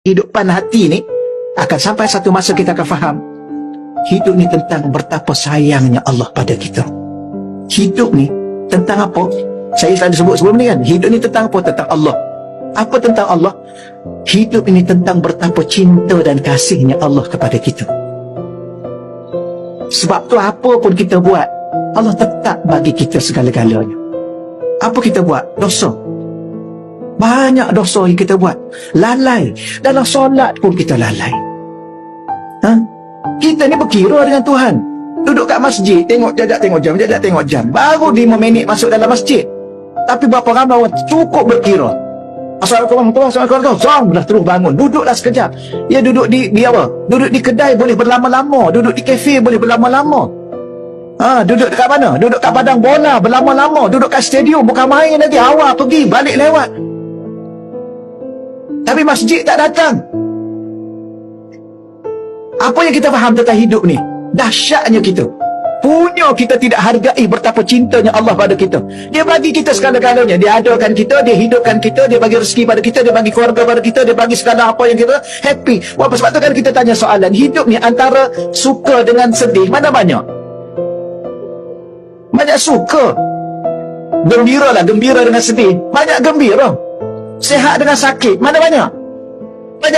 kehidupan hati ni, akan sampai satu masa kita akan faham hidup ni tentang betapa sayangnya Allah pada kita. Hidup ni tentang apa? Saya tadi sebut sebelum ni kan, hidup ni tentang apa? Tentang Allah. Apa tentang Allah? Hidup ini tentang betapa cinta dan kasihnya Allah kepada kita. Sebab tu apa pun kita buat, Allah tetap bagi kita segala-galanya. Apa kita buat? Dosa. Banyak dosa yang kita buat. Lalai. Dalam solat pun kita lalai. Kita ni berkira dengan Tuhan. Duduk kat masjid, tengok jajak tengok jam, jajak tengok jam. Baru 5 minit masuk dalam masjid. Tapi berapa ramai orang cukup berkira. Assalamualaikum warahmatullahi wabarakatuh. Dah terus bangun. Duduklah sekejap. Ya, duduk di apa? Duduk di kedai boleh berlama-lama. Duduk di kafe boleh berlama-lama. Duduk dekat mana? Duduk kat padang bola berlama-lama. Duduk kat stadium bukan main lagi. Awal pergi, balik lewat. Tapi masjid tak datang. Apa yang kita faham tentang hidup ni? Dahsyatnya kita. Punya kita tidak hargai betapa cintanya Allah pada kita. Dia bagi kita segala-galanya. Dia adakan kita, dia hidupkan kita, dia bagi rezeki pada kita, dia bagi keluarga pada kita, dia bagi segala apa yang kita happy. Sebab tu kan kita tanya soalan, hidup ni antara suka dengan sedih, mana banyak? Banyak suka. Gembira lah, gembira dengan sedih. Banyak gembira. Sehat dengan sakit, mana banyak?